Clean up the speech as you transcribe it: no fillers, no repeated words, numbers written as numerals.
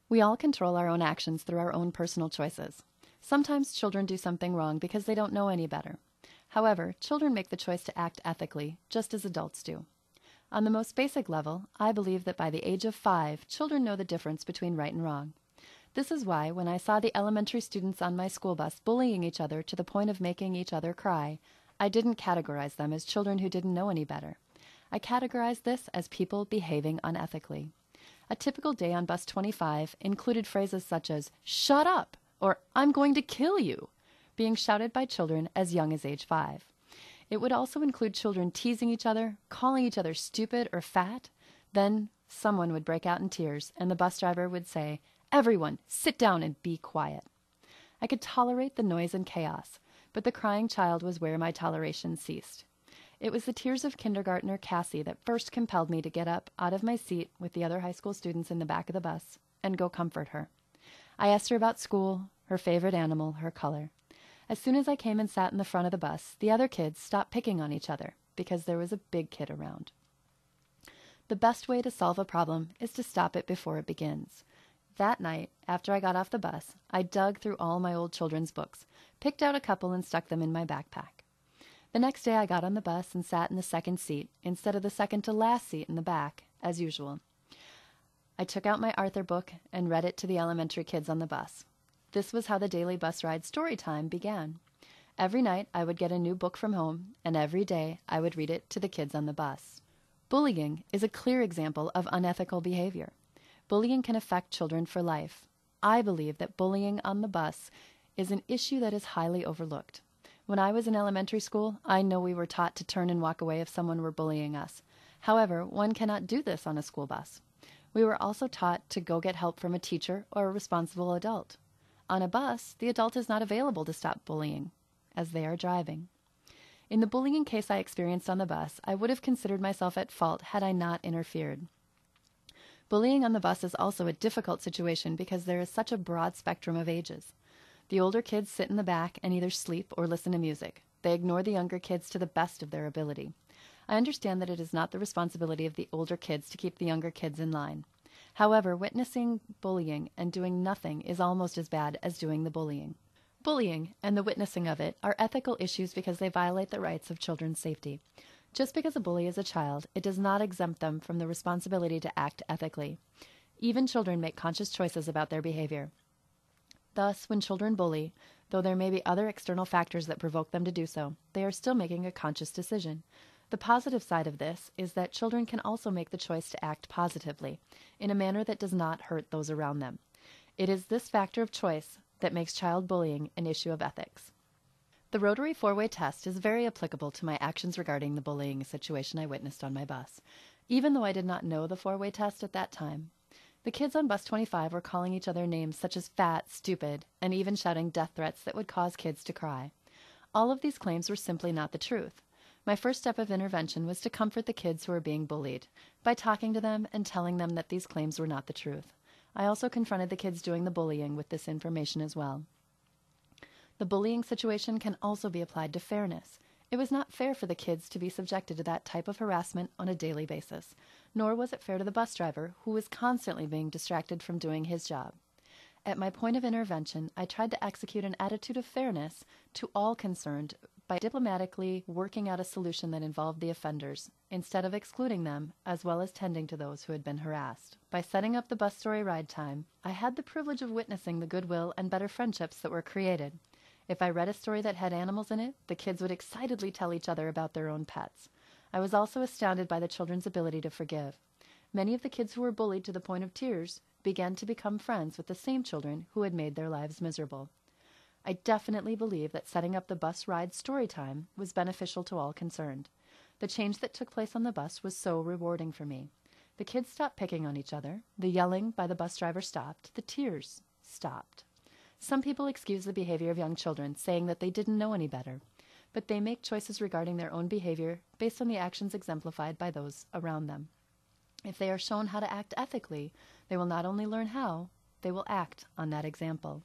We all control our own actions through our own personal choices. Sometimes children do something wrong because they don't know any better. However, children make the choice to act ethically, just as adults do. On the most basic level, I believe that by the age of 5, children know the difference between right and wrong. This is why, when I saw the elementary students on my school bus bullying each other to the point of making each other cry, I didn't categorize them as children who didn't know any better. I categorized this as people behaving unethically. A typical day on bus 25 included phrases such as, "Shut up!" or "I'm going to kill you," being shouted by children as young as age 5. It would also include children teasing each other, calling each other stupid or fat. Then someone would break out in tears, and the bus driver would say, "Everyone, sit down and be quiet." I could tolerate the noise and chaos, but the crying child was where my toleration ceased. It was the tears of kindergartner Cassie that first compelled me to get up out of my seat with the other high school students in the back of the bus and go comfort her. I asked her about school, her favorite animal, her color. As soon as I came and sat in the front of the bus, the other kids stopped picking on each other because there was a big kid around. The best way to solve a problem is to stop it before it begins. That night, after I got off the bus, I dug through all my old children's books, picked out a couple and stuck them in my backpack. The next day I got on the bus and sat in the second seat instead of the second to last seat in the back, as usual. I took out my Arthur book and read it to the elementary kids on the bus. This was how the daily bus ride story time began. Every night I would get a new book from home, and every day I would read it to the kids on the bus. Bullying is a clear example of unethical behavior. Bullying can affect children for life. I believe that bullying on the bus is an issue that is highly overlooked. When I was in elementary school, I know we were taught to turn and walk away if someone were bullying us. However, one cannot do this on a school bus. We were also taught to go get help from a teacher or a responsible adult. On a bus, the adult is not available to stop bullying, as they are driving. In the bullying case I experienced on the bus, I would have considered myself at fault had I not interfered. Bullying on the bus is also a difficult situation because there is such a broad spectrum of ages. The older kids sit in the back and either sleep or listen to music. They ignore the younger kids to the best of their ability. I understand that it is not the responsibility of the older kids to keep the younger kids in line. However, witnessing bullying and doing nothing is almost as bad as doing the bullying. Bullying and the witnessing of it are ethical issues because they violate the rights of children's safety. Just because a bully is a child, it does not exempt them from the responsibility to act ethically. Even children make conscious choices about their behavior. Thus, when children bully, though there may be other external factors that provoke them to do so, they are still making a conscious decision. The positive side of this is that children can also make the choice to act positively, in a manner that does not hurt those around them. It is this factor of choice that makes child bullying an issue of ethics. The Rotary 4-way test is very applicable to my actions regarding the bullying situation I witnessed on my bus, even though I did not know the 4-way test at that time. The kids on bus 25 were calling each other names such as fat, stupid, and even shouting death threats that would cause kids to cry. All of these claims were simply not the truth. My first step of intervention was to comfort the kids who were being bullied by talking to them and telling them that these claims were not the truth. I also confronted the kids doing the bullying with this information as well. The bullying situation can also be applied to fairness. It was not fair for the kids to be subjected to that type of harassment on a daily basis, nor was it fair to the bus driver, who was constantly being distracted from doing his job. At my point of intervention, I tried to execute an attitude of fairness to all concerned by diplomatically working out a solution that involved the offenders, instead of excluding them, as well as tending to those who had been harassed. By setting up the bus story ride time, I had the privilege of witnessing the goodwill and better friendships that were created. If I read a story that had animals in it, the kids would excitedly tell each other about their own pets. I was also astounded by the children's ability to forgive. Many of the kids who were bullied to the point of tears began to become friends with the same children who had made their lives miserable. I definitely believe that setting up the bus ride story time was beneficial to all concerned. The change that took place on the bus was so rewarding for me. The kids stopped picking on each other, the yelling by the bus driver stopped, the tears stopped. Some people excuse the behavior of young children, saying that they didn't know any better, but they make choices regarding their own behavior based on the actions exemplified by those around them. If they are shown how to act ethically, they will not only learn how, they will act on that example.